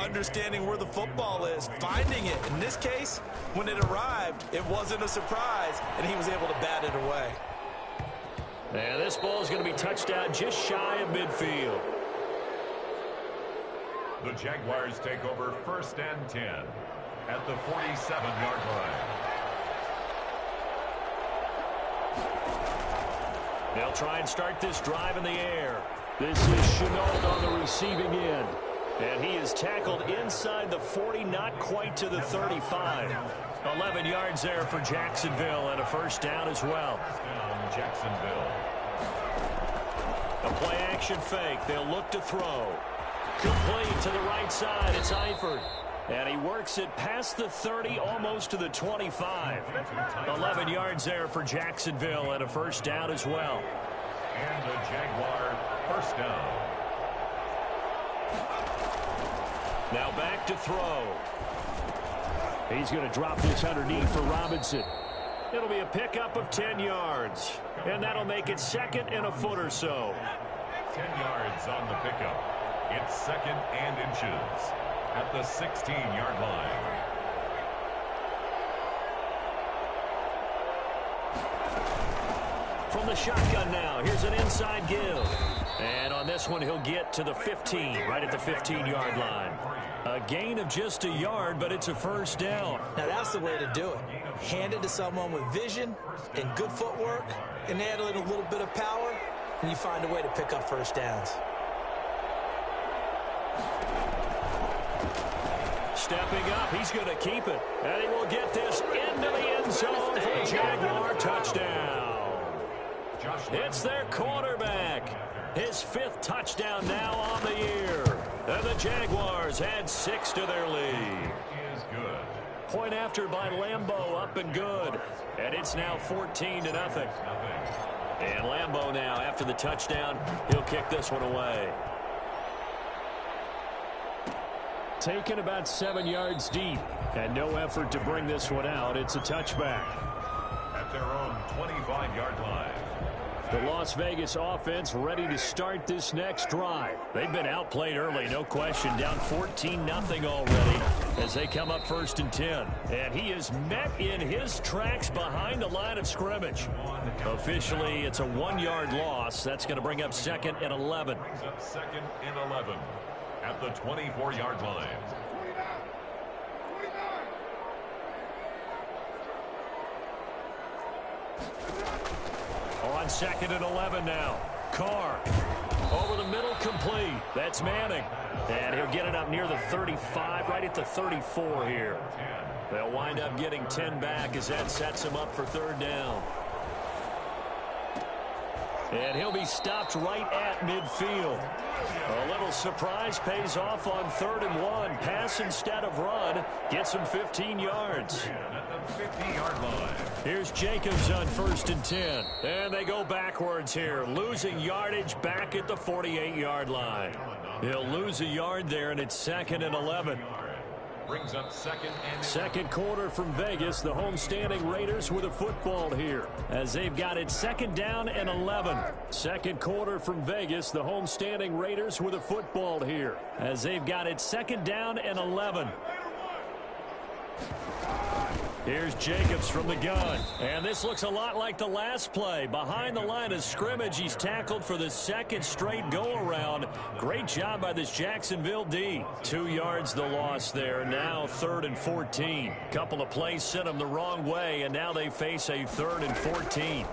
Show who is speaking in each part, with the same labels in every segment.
Speaker 1: understanding where the football is, finding it. In this case, when it arrived, it wasn't a surprise, and he was able to bat it away.
Speaker 2: And this ball is going to be touchdown just shy of midfield.
Speaker 3: The Jaguars take over 1st and 10 at the 47-yard line.
Speaker 2: They'll try and start this drive in the air. This is Chenault on the receiving end. And he is tackled inside the 40, not quite to the 35. 11 yards there for Jacksonville and a first down as well.
Speaker 3: Jacksonville.
Speaker 2: A play action fake. They'll look to throw. Complete to the right side. It's Eifert. And he works it past the 30, almost to the 25. 11 yards there for Jacksonville and a first down as well.
Speaker 3: And the Jaguar first down.
Speaker 2: Now back to throw. He's going to drop this underneath for Robinson. It'll be a pickup of 10 yards. And that'll make it 2nd and a foot or so.
Speaker 3: 10 yards on the pickup. It's 2nd and inches at the 16-yard line.
Speaker 2: From the shotgun now, here's an inside give. And on this one, he'll get to the 15, right at the 15-yard line. A gain of just a yard, but it's a first down.
Speaker 1: Now that's the way to do it. Hand it to someone with vision and good footwork, and add a little bit of power, and you find a way to pick up first downs.
Speaker 2: Stepping up, he's going to keep it. And he will get this into the end zone for a Jaguar touchdown. It's their quarterback. His 5th touchdown now on the year. And the Jaguars add 6 to their lead. Point after by Lambeau, up and good. And it's now 14-0. And Lambeau now, after the touchdown, he'll kick this one away. Taken about 7 yards deep. And no effort to bring this one out. It's a touchback.
Speaker 3: At their own 25-yard line.
Speaker 2: The Las Vegas offense ready to start this next drive. They've been outplayed early, no question. Down 14-0 already as they come up 1st and 10. And he is met in his tracks behind the line of scrimmage. Officially, it's a 1-yard loss. That's going to bring up 2nd and 11.
Speaker 3: Brings up 2nd and 11 at the 24-yard line.
Speaker 2: On 2nd and 11 now. Carr over the middle, complete. That's Manning. And he'll get it up near the 35, right at the 34 here. They'll wind up getting 10 back as that sets him up for 3rd down. And he'll be stopped right at midfield. A little surprise pays off on 3rd and 1. Pass instead of run. Gets him 15 yards.
Speaker 3: At the 50-yard line.
Speaker 2: Here's Jacobs on 1st and 10. And they go backwards here. Losing yardage back at the 48-yard line. He'll lose a yard there, and it's 2nd and 11.
Speaker 3: Brings up 2nd and
Speaker 2: 2nd quarter from Vegas. The home-standing Raiders with a football here as they've got it 2nd down and 11. 2nd quarter from Vegas. The home-standing Raiders with a football here as they've got it 2nd down and 11. Here's Jacobs from the gun. And this looks a lot like the last play. Behind the line of scrimmage, he's tackled for the 2nd straight go-around. Great job by this Jacksonville D. 2 yards the loss there. Now 3rd and 14. Couple of plays sent them the wrong way, and now they face a 3rd and 14.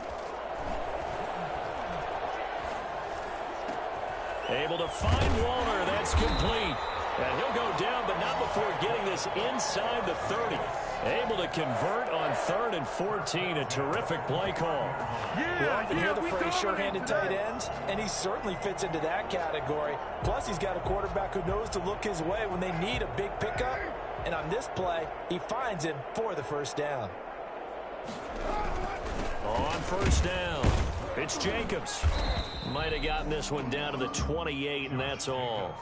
Speaker 2: Able to find Walter. That's complete. And he'll go down, but not before getting this inside the 30. Able to convert on 3rd and 14. A terrific play call.
Speaker 1: We often hear the phrase short-handed tight ends, and he certainly fits into that category. Plus, he's got a quarterback who knows to look his way when they need a big pickup. And on this play, he finds him for the first down.
Speaker 2: On 1st down, it's Jacobs. Might have gotten this one down to the 28, and that's all.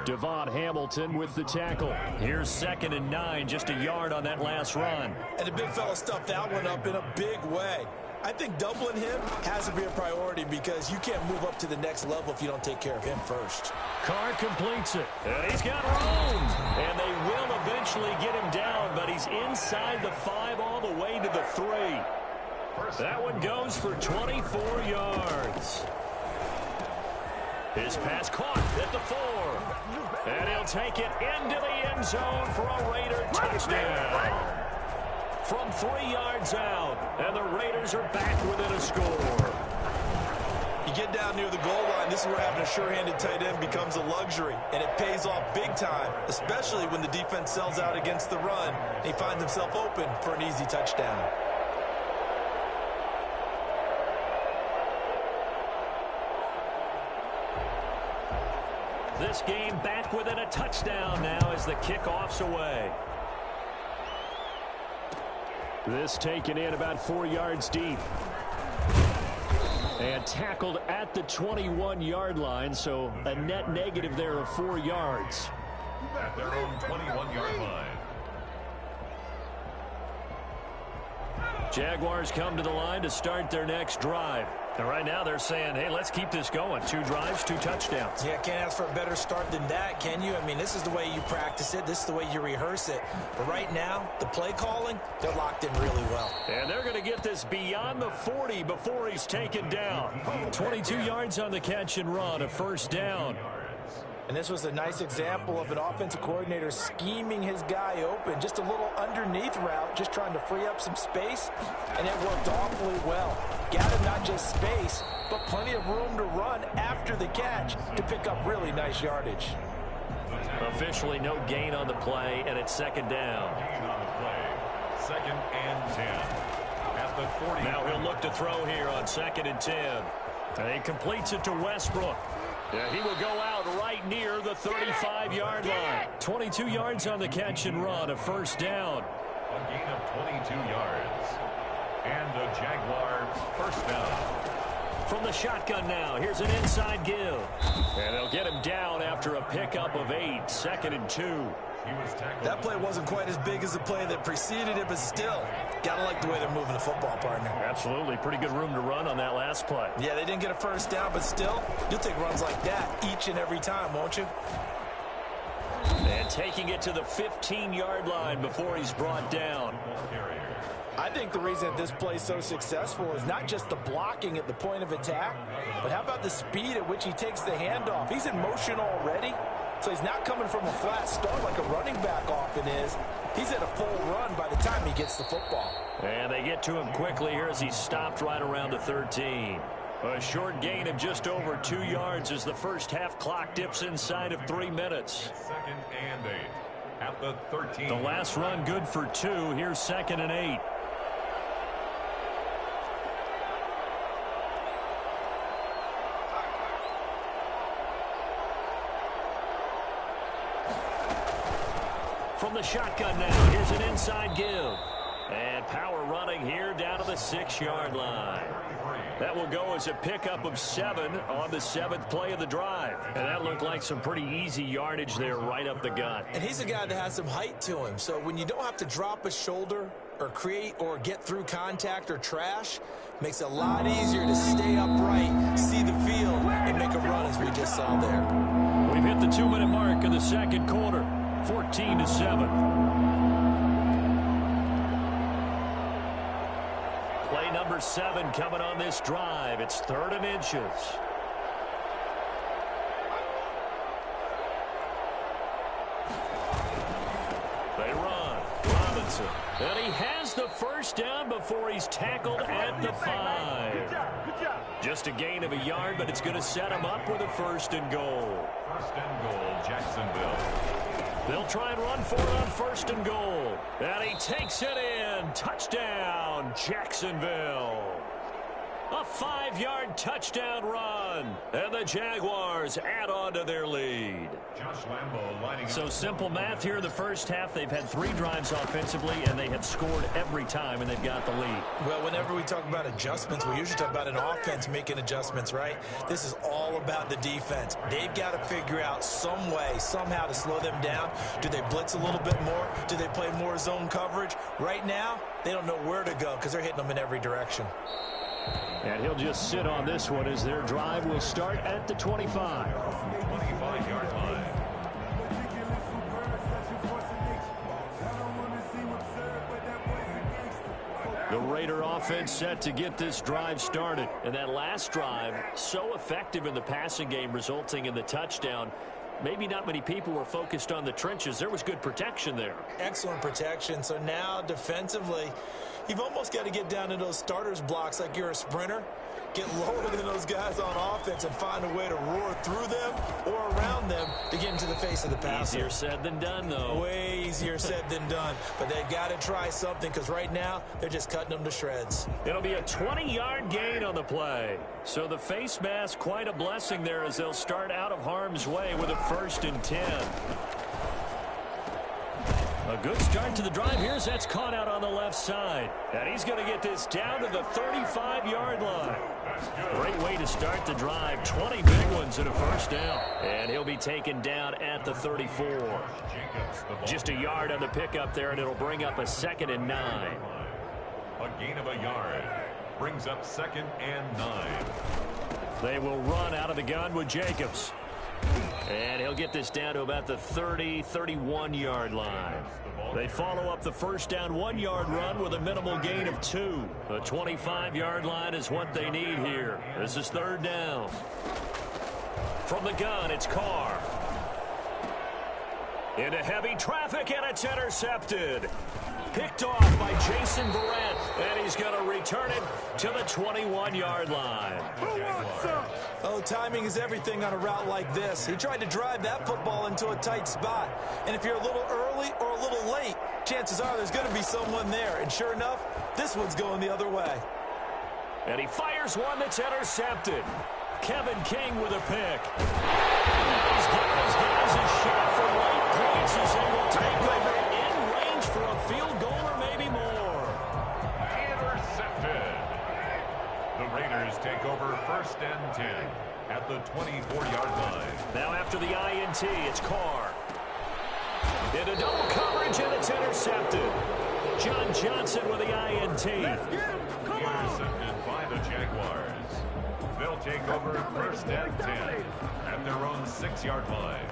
Speaker 2: Devon Hamilton with the tackle. Here's 2nd and 9, just a yard on that last run.
Speaker 1: And the big fella stuffed that one up in a big way. I think doubling him has to be a priority because you can't move up to the next level if you don't take care of him first.
Speaker 2: Carr completes it, and he's got room. And they will eventually get him down, but he's inside the 5 all the way to the 3. That one goes for 24 yards. His pass caught at the 4. And he'll take it into the end zone for a Raider touchdown. From 3 yards out, and the Raiders are back within a score.
Speaker 1: You get down near the goal line, this is where having a sure-handed tight end becomes a luxury, and it pays off big time, especially when the defense sells out against the run, and he finds himself open for an easy touchdown.
Speaker 2: This game back within a touchdown now as the kickoff's away. This taken in about 4 yards deep. And tackled at the 21-yard line, so a net negative there of 4 yards.
Speaker 3: At their own 21-yard line.
Speaker 2: Jaguars come to the line to start their next drive. And right now they're saying, hey, let's keep this going. 2 drives, 2 touchdowns.
Speaker 1: Yeah, can't ask for a better start than that, can you? I mean, this is the way you practice it. This is the way you rehearse it. But right now, the play calling, they're locked in really well.
Speaker 2: And they're going to get this beyond the 40 before he's taken down. 22 yards on the catch and run, a first down.
Speaker 1: And this was a nice example of an offensive coordinator scheming his guy open. Just a little underneath route, just trying to free up some space, and it worked awfully well. Got him not just space, but plenty of room to run after the catch to pick up really nice yardage.
Speaker 2: Officially no gain on the play, and it's second down.
Speaker 3: Gain on the play. 2nd and 10. At the 40.
Speaker 2: Now he'll look to throw here on 2nd and 10. And he completes it to Westbrook. Yeah, he will go out right near the 35-yard line. 22 yards on the catch and run, a first down.
Speaker 3: A gain of 22 yards. And a Jaguar first down.
Speaker 2: From the shotgun now, here's an inside give. And they'll get him down after a pickup of 8, 2nd and 2.
Speaker 1: That play wasn't quite as big as the play that preceded it, but still, gotta like the way they're moving the football, partner.
Speaker 2: Absolutely. Pretty good room to run on that last play.
Speaker 1: Yeah, they didn't get a first down, but still, you'll take runs like that each and every time, won't you?
Speaker 2: And taking it to the 15-yard line before he's brought down.
Speaker 1: I think the reason that this play is so successful is not just the blocking at the point of attack, but how about the speed at which he takes the handoff? He's in motion already, so he's not coming from a flat start like a running back often is. He's at a full run by the time he gets the football.
Speaker 2: And they get to him quickly here as he's stopped right around the 13. A short gain of just over 2 yards as the first half clock dips inside of 3 minutes.
Speaker 3: 2nd and 8. At the 13.
Speaker 2: The last run good for 2. Here's 2nd and 8. From the shotgun now, here's an inside give. And power running here down to the 6-yard line. That will go as a pickup of 7 on the 7th play of the drive. And that looked like some pretty easy yardage there right up the gut.
Speaker 1: And he's a guy that has some height to him. So when you don't have to drop a shoulder or create or get through contact or trash, makes it a lot easier to stay upright, see the field, and make a run as we just saw there.
Speaker 2: We've hit the 2-minute mark of the second quarter. 14-7. Play number 7 coming on this drive. It's 3rd and inches. They run. Robinson. And he has the first down before he's tackled at the 5. Just a gain of a yard, but it's going to set him up with a 1st and goal.
Speaker 3: 1st and goal, Jacksonville.
Speaker 2: They'll try and run for it on 1st and goal. And he takes it in. Touchdown, Jacksonville. A 5-yard touchdown run. And the Jaguars add on to their lead.
Speaker 3: Josh Lambo lining up.
Speaker 2: So simple math here in the first half. They've had 3 drives offensively, and they have scored every time, and they've got the lead.
Speaker 1: Well, whenever we talk about adjustments, we usually talk about an offense making adjustments, right? This is all about the defense. They've got to figure out some way, somehow to slow them down. Do they blitz a little bit more? Do they play more zone coverage? Right now, they don't know where to go because they're hitting them in every direction.
Speaker 2: And he'll just sit on this one as their drive will start at the 25.
Speaker 3: 25-yard line.
Speaker 2: The Raider offense set to get this drive started. And that last drive, so effective in the passing game, resulting in the touchdown. Maybe not many people were focused on the trenches. There was good protection there.
Speaker 1: Excellent protection. So now defensively, you've almost got to get down to those starters blocks like you're a sprinter. Get lower than those guys on offense and find a way to roar through them or around them to get into the face of the passer.
Speaker 2: Easier said than done, though.
Speaker 1: Way easier said than done. But they've got to try something because right now they're just cutting them to shreds.
Speaker 2: It'll be a 20-yard gain on the play. So the face mask, quite a blessing there as they'll start out of harm's way with a 1st and 10. A good start to the drive. Here's that's caught out on the left side. And he's going to get this down to the 35-yard line. Great way to start the drive. 20 big ones and a 1st down. And he'll be taken down at the 34. Just a yard on the pickup there, and it'll bring up a 2nd and 9.
Speaker 3: A gain of a yard. Brings up 2nd and 9.
Speaker 2: They will run out of the gun with Jacobs. And he'll get this down to about the 30, 31-yard line. They follow up the 1st down 1-yard run with a minimal gain of 2. The 25-yard line is what they need here. This is 3rd down. From the gun, it's Carr. Into heavy traffic, and it's intercepted. Picked off by Jason Verrett, and he's going to return it to the 21-yard line.
Speaker 1: Oh, timing is everything on a route like this. He tried to drive that football into a tight spot. And if you're a little early or a little late, chances are there's going to be someone there. And sure enough, this one's going the other way.
Speaker 2: And he fires one that's intercepted. Kevin King with a pick. He's giving his guys a shot for late points as they will take over in range for a field goal or maybe more.
Speaker 3: Intercepted. The Raiders take over 1st and 10 at the 24-yard line.
Speaker 2: Now after the INT, it's Carr. Into double coverage, and it's intercepted. John Johnson with the INT.
Speaker 3: Intercepted by the Jaguars. They'll take over 1st and 10 at their own 6-yard line.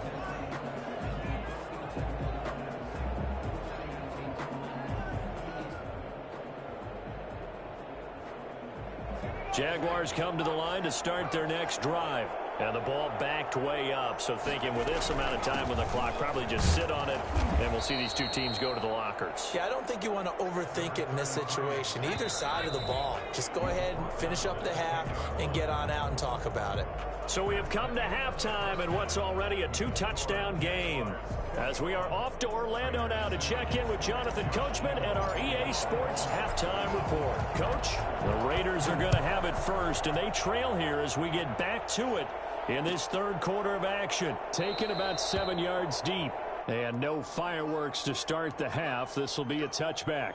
Speaker 2: Jaguars come to the line to start their next drive. And the ball backed way up. So thinking with this amount of time on the clock, probably just sit on it, and we'll see these two teams go to the lockers.
Speaker 1: Yeah, I don't think you want to overthink it in this situation. Either side of the ball. Just go ahead and finish up the half and get on out and talk about it.
Speaker 2: So we have come to halftime in what's already a 2-touchdown game. As we are off to Orlando now to check in with Jonathan Coachman and our EA Sports Halftime Report. Coach, the Raiders are going to have it first, and they trail here as we get back to it in this 3rd quarter of action. Taken about 7 yards deep. And no fireworks to start the half. This will be a touchback.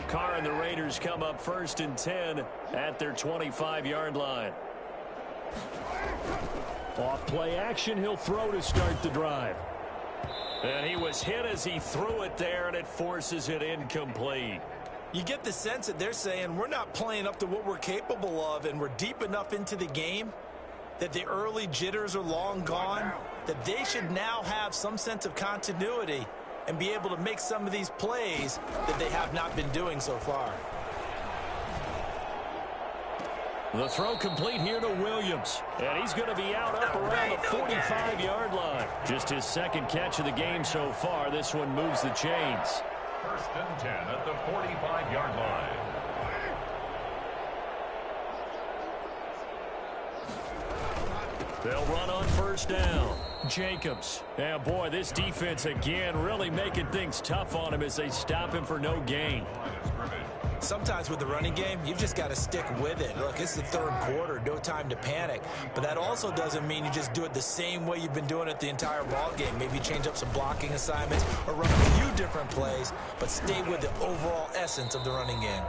Speaker 2: Carr and the Raiders come up 1st and 10 at their 25-yard line. Off play action, he'll throw to start the drive. And he was hit as he threw it there, and it forces it incomplete.
Speaker 1: You get the sense that they're saying we're not playing up to what we're capable of, and we're deep enough into the game that the early jitters are long gone, that they should now have some sense of continuity and be able to make some of these plays that they have not been doing so far.
Speaker 2: The throw complete here to Williams. And he's going to be out up around the 45-yard line. Just his 2nd catch of the game so far. This one moves the chains.
Speaker 3: 1st and 10 at the 45-yard line.
Speaker 2: They'll run on first down. Jacobs. Yeah, boy, this defense again really making things tough on him as they stop him for no gain.
Speaker 1: Sometimes with the running game, you've just got to stick with it. Look, it's the third quarter, no time to panic. But that also doesn't mean you just do it the same way you've been doing it the entire ball game. Maybe change up some blocking assignments or run a few different plays, but stay with the overall essence of the running game.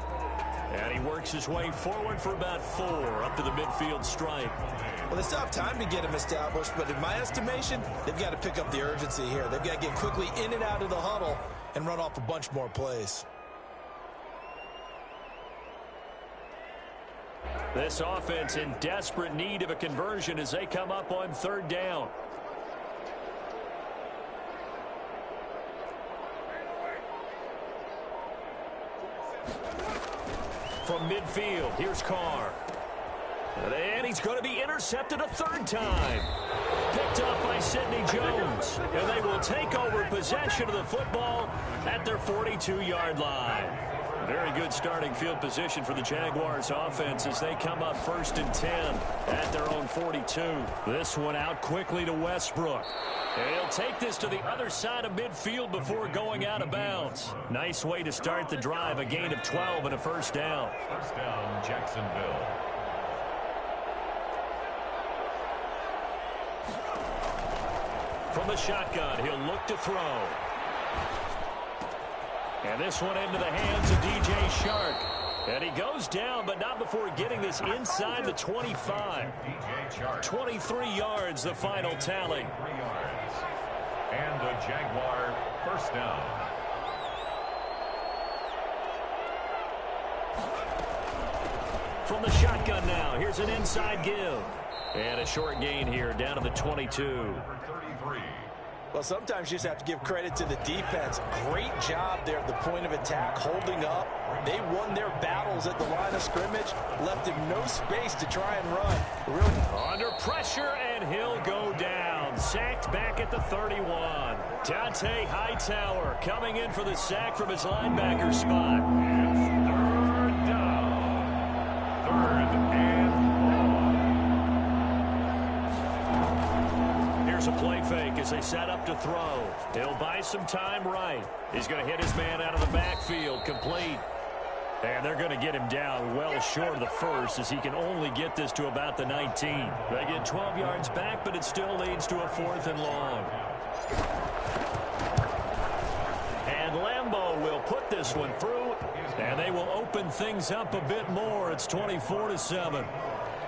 Speaker 2: And he works his way forward for about 4 up to the midfield stripe.
Speaker 1: Well, they still have time to get him established, but in my estimation, they've got to pick up the urgency here. They've got to get quickly in and out of the huddle and run off a bunch more plays.
Speaker 2: This offense in desperate need of a conversion as they come up on third down. From midfield, here's Carr. And he's going to be intercepted a third time. Picked up by Sidney Jones. And they will take over possession of the football at their 42-yard line. Very good starting field position for the Jaguars offense as they come up 1st and 10 at their own 42. This one out quickly to Westbrook. And he'll take this to the other side of midfield before going out of bounds. Nice way to start the drive, a gain of 12 and a first down.
Speaker 3: First down, Jacksonville.
Speaker 2: From the shotgun, he'll look to throw. And this one into the hands of DJ Chark. And he goes down, but not before getting this inside the 25. 23 yards, the final tally.
Speaker 3: 3 yards. And the Jaguar first down.
Speaker 2: From the shotgun now, here's an inside give. And a short gain here, down to the 22.
Speaker 3: Number 33.
Speaker 1: Well, sometimes you just have to give credit to the defense. Great job there at the point of attack, holding up. They won their battles at the line of scrimmage, left him no space to try and run. Really
Speaker 2: under pressure, and he'll go down. Sacked back at the 31. Dante Hightower coming in for the sack from his linebacker spot.
Speaker 3: Third down. Third and long.
Speaker 2: Here's a play fake as they set up to throw. He'll buy some time right. He's going to hit his man out of the backfield, complete. And they're going to get him down well short of the first as he can only get this to about the 19. They get 12 yards back, but it still leads to a 4th and long. And Lambeau will put this one through, and they will open things up a bit more. It's 24-7.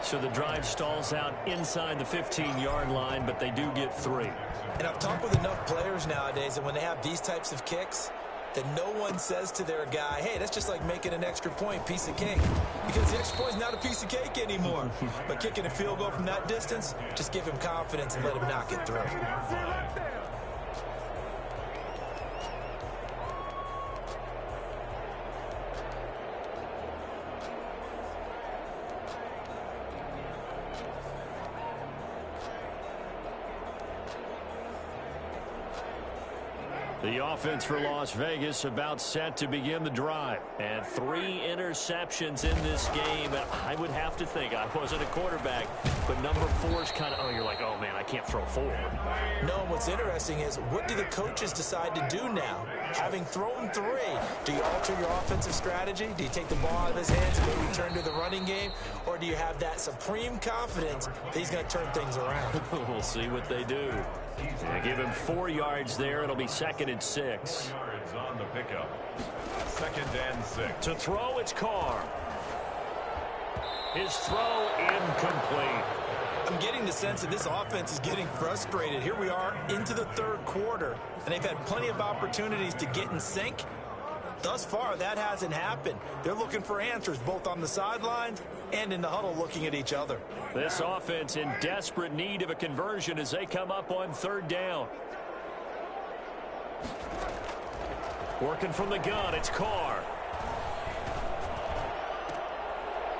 Speaker 2: So the drive stalls out inside the 15-yard line, but they do get 3.
Speaker 1: And I've talked with enough players nowadays that when they have these types of kicks, that no one says to their guy, hey, that's just like making an extra point, piece of cake. Because the extra point is not a piece of cake anymore. But kicking a field goal from that distance, just give him confidence and let him knock it through.
Speaker 2: The offense for Las Vegas about set to begin the drive. And 3 interceptions in this game. I would have to think, I wasn't a quarterback, but number 4 is kind of, oh, you're like, oh, man, I can't throw 4.
Speaker 1: No, and what's interesting is, what do the coaches decide to do now? Having thrown 3, do you alter your offensive strategy? Do you take the ball out of his hands and maybe turn to the running game? Or do you have that supreme confidence that he's going to turn things around?
Speaker 2: We'll see what they do. They give him 4 yards there. It'll be 2nd and 6.
Speaker 3: 4 yards on the pickup. 2nd and 6.
Speaker 2: To throw, it's Carr. His throw incomplete.
Speaker 1: I'm getting the sense that this offense is getting frustrated. Here we are into the 3rd quarter, and they've had plenty of opportunities to get in sync. Thus far, that hasn't happened. They're looking for answers both on the sidelines and in the huddle looking at each other.
Speaker 2: This offense in desperate need of a conversion as they come up on 3rd down. Working from the gun, it's Carr.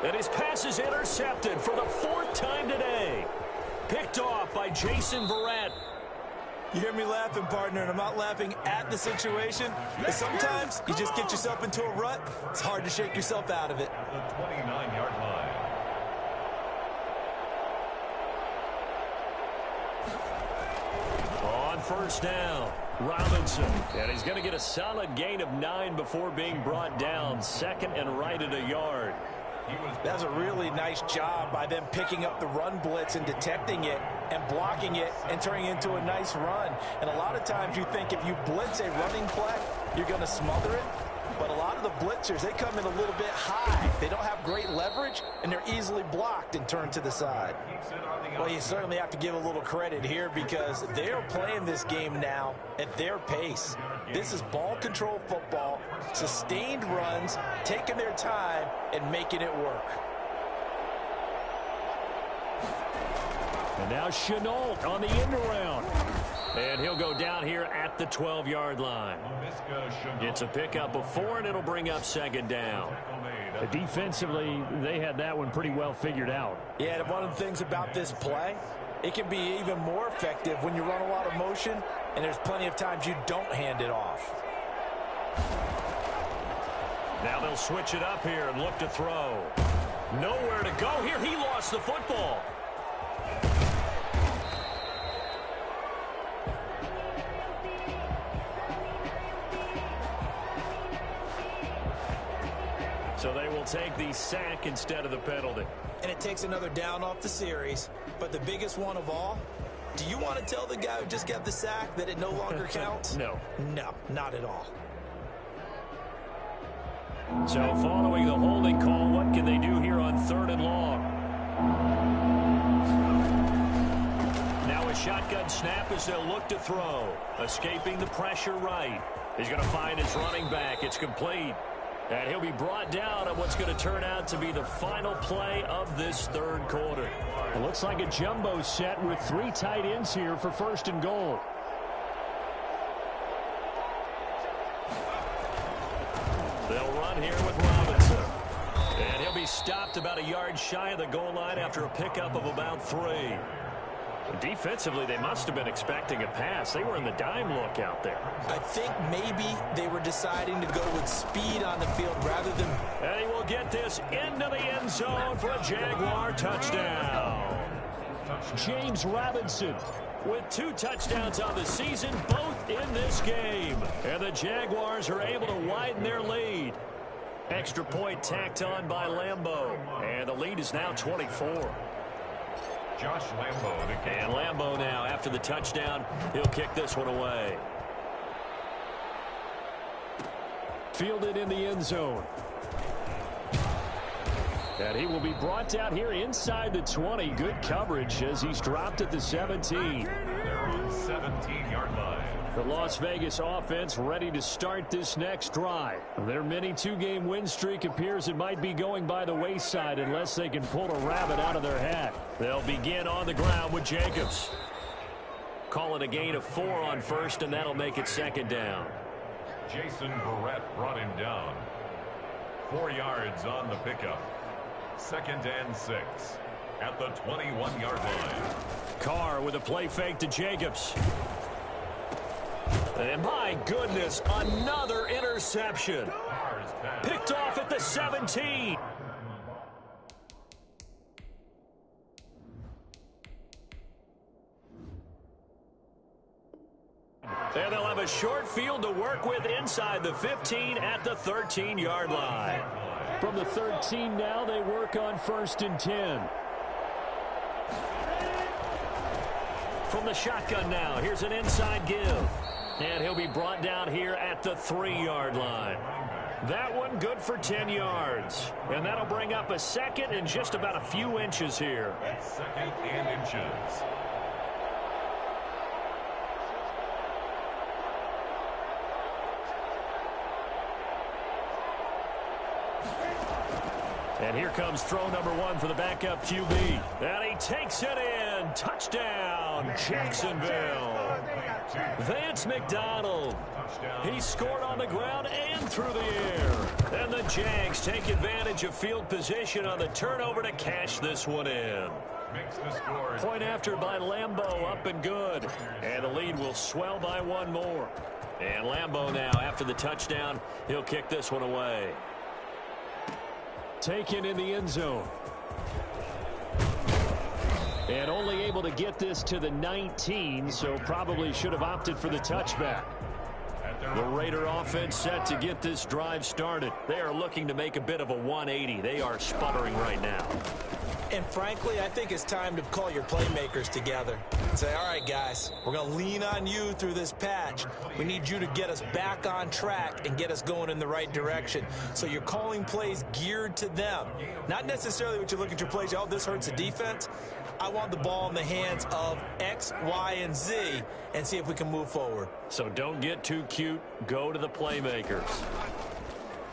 Speaker 2: And his pass is intercepted for the 4th time today. Picked off by Jason Verrett.
Speaker 1: You hear me laughing, partner, and I'm not laughing at the situation. But sometimes you just get yourself into a rut. It's hard to shake yourself out of it.
Speaker 3: The 29-yard line.
Speaker 2: on first down. Robinson, and he's going to get a solid gain of 9 before being brought down. Second and right at a yard.
Speaker 1: That's a really nice job by them picking up the run blitz and detecting it and blocking it and turning it into a nice run. And a lot of times you think if you blitz a running play, you're going to smother it. But a lot of the blitzers, they come in a little bit high. They don't have great leverage, and they're easily blocked and turned to the side. Well, you certainly have to give a little credit here because they're playing this game now at their pace. This is ball control football, sustained runs, taking their time, and making it work.
Speaker 2: And now Shenault on the end around. And he'll go down here at the 12-yard line. It's a pickup of 4, and it'll bring up second down.
Speaker 4: Defensively, they had that one pretty well figured out.
Speaker 1: Yeah, and one of the things about this play, it can be even more effective when you run a lot of motion, and there's plenty of times you don't hand it off.
Speaker 2: Now they'll switch it up here and look to throw. Nowhere to go here. He lost the football. So they will take the sack instead of the penalty.
Speaker 1: And it takes another down off the series. But the biggest one of all, do you want to tell the guy who just got the sack that it no longer counts?
Speaker 2: No.
Speaker 1: No, not at all.
Speaker 2: So following the holding call, what can they do here on 3rd and long? Now a shotgun snap as they'll look to throw. Escaping the pressure right. He's going to find his running back. It's complete. And he'll be brought down on what's going to turn out to be the final play of this 3rd quarter.
Speaker 4: It looks like a jumbo set with 3 tight ends here for 1st and goal.
Speaker 2: They'll run here with Robinson. And he'll be stopped about a yard shy of the goal line after a pickup of about 3. Defensively, they must have been expecting a pass. They were in the dime look out there.
Speaker 1: I think maybe they were deciding to go with speed on the field rather than...
Speaker 2: And he will get this into the end zone for a Jaguar touchdown.
Speaker 4: James Robinson
Speaker 2: with 2 touchdowns on the season, both in this game. And the Jaguars are able to widen their lead. Extra point tacked on by Lambo. And the lead is now 24.
Speaker 3: Josh Lambo.
Speaker 2: And Lambo now, after the touchdown, he'll kick this one away.
Speaker 4: fielded in the end zone. And he will be brought down here inside the 20. Good coverage as he's dropped at the 17.
Speaker 3: They're on 17-yard line.
Speaker 4: The Las Vegas offense ready to start this next drive. Their mini 2-game win streak appears it might be going by the wayside unless they can pull a rabbit out of their hat.
Speaker 2: They'll begin on the ground with Jacobs. Call it a gain of 4 on first, and that'll make it second down.
Speaker 3: Jason Verrett brought him down. 4 yards on the pickup. 2nd and 6 at the 21-yard line.
Speaker 2: Carr with a play fake to Jacobs. And my goodness, another interception. Picked off at the 17. And they'll have a short field to work with inside the 15 at the 13-yard line.
Speaker 4: From the 13 now, they work on 1st and 10.
Speaker 2: From the shotgun now, here's an inside give. And he'll be brought down here at the 3-yard line. That one good for 10 yards. And that'll bring up a second and just about a few inches here.
Speaker 3: 2nd and inches.
Speaker 2: And here comes throw number 1 for the backup QB. And he takes it in. Touchdown, Jacksonville. Vance McDonald. He scored on the ground and through the air. And the Jags take advantage of field position on the turnover to cash this one in. Point after by Lambo, up and good. And the lead will swell by 1 more. And Lambo now, after the touchdown, he'll kick this one away.
Speaker 4: Taken in the end zone. And only able to get this to the 19, so probably should have opted for the touchback. The Raider offense set to get this drive started. They are looking to make a bit of a 180. They are sputtering right now.
Speaker 1: And frankly, I think it's time to call your playmakers together and say, all right, guys, we're going to lean on you through this patch. We need you to get us back on track and get us going in the right direction. So you're calling plays geared to them. Not necessarily what you look at your plays, oh, this hurts the defense. I want the ball in the hands of X, Y, and Z and see if we can move forward.
Speaker 4: So don't get too cute. Go to the playmakers.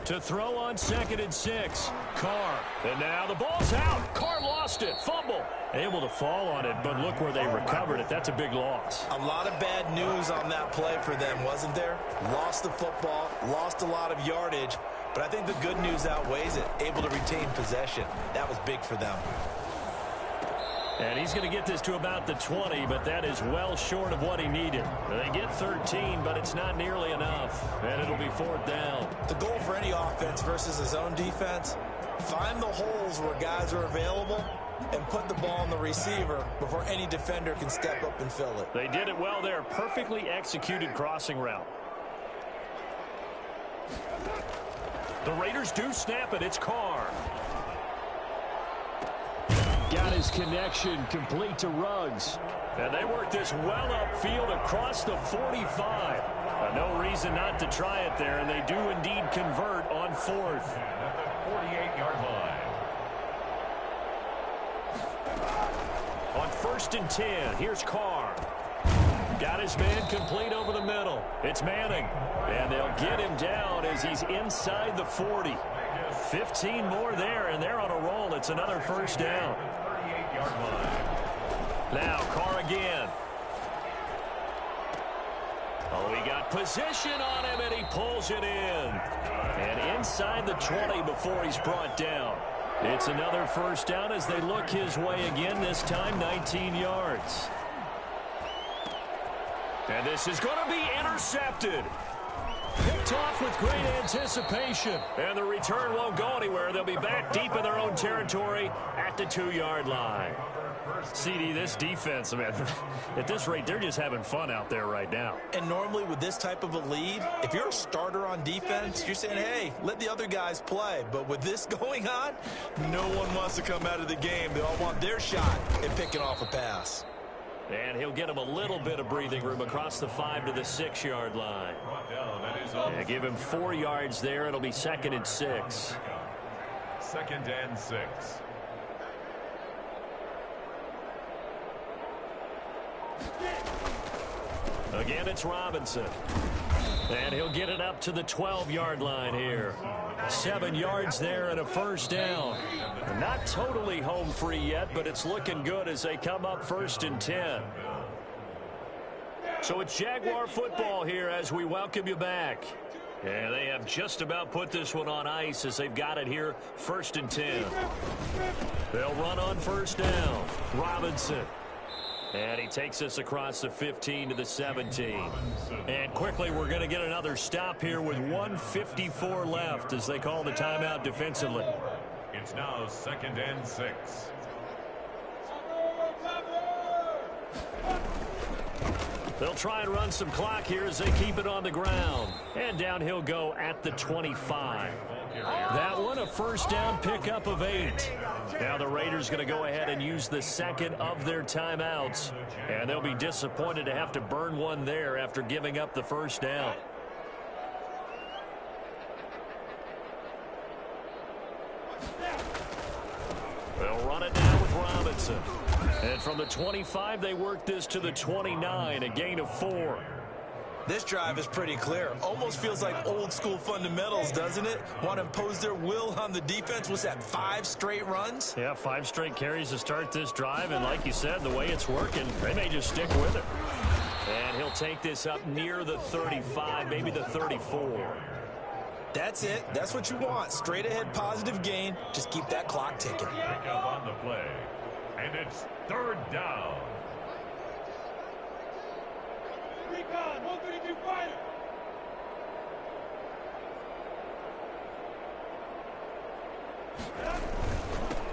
Speaker 4: To throw on 2nd and 6, Carr. And now the ball's out. Carr lost it. Fumble. Able to fall on it, but look where they recovered it. That's a big loss.
Speaker 1: A lot of bad news on that play for them, wasn't there? Lost the football, lost a lot of yardage, but I think the good news outweighs it. Able to retain possession. That was big for them.
Speaker 4: And he's going to get this to about the 20, but that is well short of what he needed. They get 13, but it's not nearly enough, and it'll be 4th down.
Speaker 1: The goal for any offense versus his own defense, find the holes where guys are available and put the ball on the receiver before any defender can step up and fill it.
Speaker 4: They did it well there. Perfectly executed crossing route. The Raiders do snap it. It's Carr. Got his connection complete to Ruggs. And they work this well upfield across the 45. No reason not to try it there, and they do indeed convert on 4th.
Speaker 3: At the 48-yard line.
Speaker 4: On 1st and 10, here's Carr. Got his man complete over the middle. It's Manning. And they'll get him down as he's inside the 40. 15 more there, and they're on a roll. It's another 1st down. Now Carr again. Oh, he got position on him, and he pulls it in. And inside the 20 before he's brought down. It's another 1st down as they look his way again, this time 19 yards. And this is going to be intercepted. Picked off with great anticipation. And the return won't go anywhere. They'll be back deep in their own territory at the 2-yard line. CD, this defense, man, at this rate, they're just having fun out there right now.
Speaker 1: And normally with this type of a lead, if you're a starter on defense, you're saying, hey, let the other guys play. But with this going on, no one wants to come out of the game. They all want their shot at picking off a pass.
Speaker 4: And he'll get him a little bit of breathing room across the 5 to the 6-yard line. Yeah, give him 4 yards there. It'll be 2nd and 6.
Speaker 3: 2nd and 6.
Speaker 4: Again, it's Robinson. And he'll get it up to the 12-yard line here. 7 yards there and a 1st down. Not totally home free yet, but it's looking good as they come up 1st and 10. So it's Jaguar football here as we welcome you back. And they have just about put this one on ice as they've got it here 1st and 10. They'll run on 1st down. Robinson. And he takes us across the 15 to the 17. And quickly, we're going to get another stop here with 1:54 left as they call the timeout defensively.
Speaker 3: It's now 2nd and 6.
Speaker 4: They'll try and run some clock here as they keep it on the ground. And down he'll go at the 25. That one a 1st down pickup of 8. Now the Raiders going to go ahead and use the 2nd of their timeouts. And they'll be disappointed to have to burn one there after giving up the 1st down. They'll run it down with Robinson. And from the 25, they work this to the 29, a gain of 4.
Speaker 1: This drive is pretty clear. Almost feels like old school fundamentals, doesn't it? Want to impose their will on the defense. Was that 5 straight runs?
Speaker 4: Yeah, 5 straight carries to start this drive. And like you said, the way it's working, they may just stick with it. And he'll take this up near the 35, maybe the 34.
Speaker 1: That's it. That's what you want. Straight ahead positive gain. Just keep that clock ticking.
Speaker 3: Pick up on the play. And it's 3rd down.
Speaker 5: Recon, 132 fighter.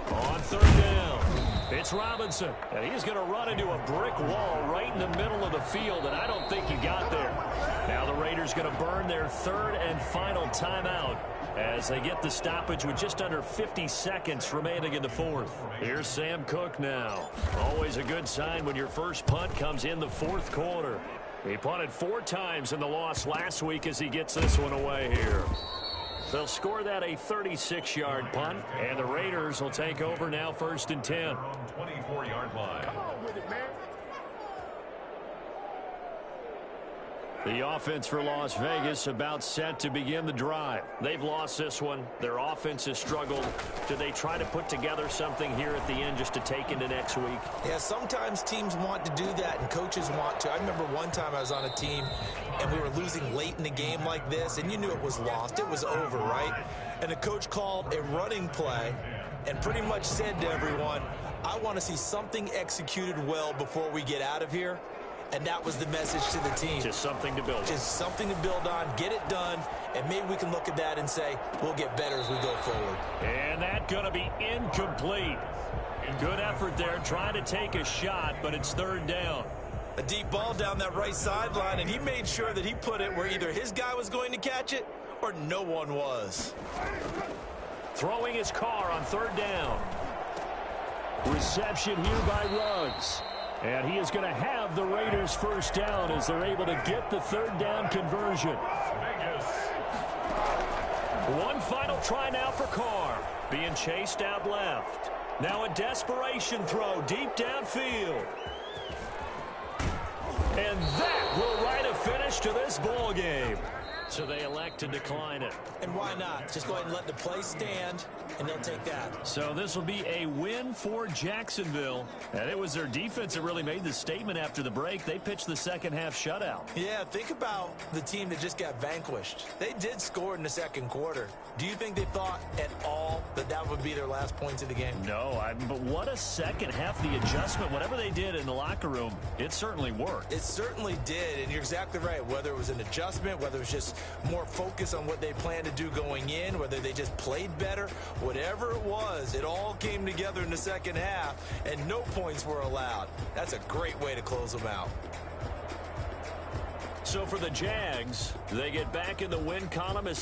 Speaker 4: On 3rd down. It's Robinson, and he's going to run into a brick wall right in the middle of the field, and I don't think he got there. Now the Raiders going to burn their third and final timeout as they get the stoppage with just under 50 seconds remaining in the fourth. Here's Sam Cook now. Always a good sign when your first punt comes in the fourth quarter. He punted 4 times in the loss last week as he gets this one away here. They'll score that a 36-yard punt, and the Raiders will take over now first and 10.
Speaker 3: 24-yard line.
Speaker 5: Come on with it, man.
Speaker 4: The offense for Las Vegas about set to begin the drive. They've lost this one. Their offense has struggled. Do they try to put together something here at the end just to take into next week?
Speaker 1: Yeah, sometimes teams want to do that and coaches want to. I remember one time I was on a team and we were losing late in the game like this, and you knew it was lost. It was over, right? And the coach called a running play and pretty much said to everyone, I want to see something executed well before we get out of here. And that was the message to the team.
Speaker 4: Just something to build.
Speaker 1: Just something to build on, get it done, and maybe we can look at that and say, we'll get better as we go forward.
Speaker 4: And that's going to be incomplete. Good effort there, trying to take a shot, but it's third down.
Speaker 1: A deep ball down that right sideline, and he made sure that he put it where either his guy was going to catch it or no one was.
Speaker 4: Throwing his car on third down. Reception here by Ruggs. And he is going to have the Raiders first down as they're able to get the third down conversion.
Speaker 3: Vegas.
Speaker 4: One final try now for Carr. Being chased out left. Now a desperation throw deep downfield. And that will write a finish to this ball game. So they elect to decline it.
Speaker 1: And why not? Just go ahead and let the play stand, and they'll take that.
Speaker 4: So this will be a win for Jacksonville. And it was their defense that really made the statement after the break. They pitched the second half shutout.
Speaker 1: Yeah, think about the team that just got vanquished. They did score in the second quarter. Do you think they thought at all that that would be their last points of the game?
Speaker 4: No, but what a second half. The adjustment, whatever they did in the locker room, it certainly worked.
Speaker 1: It certainly did, and you're exactly right. Whether it was an adjustment, whether it was just more focus on what they planned to do going in, whether they just played better, whatever it was, it all came together in the second half, and no points were allowed. That's a great way to close them out.
Speaker 4: So for the Jags, they get back in the win column as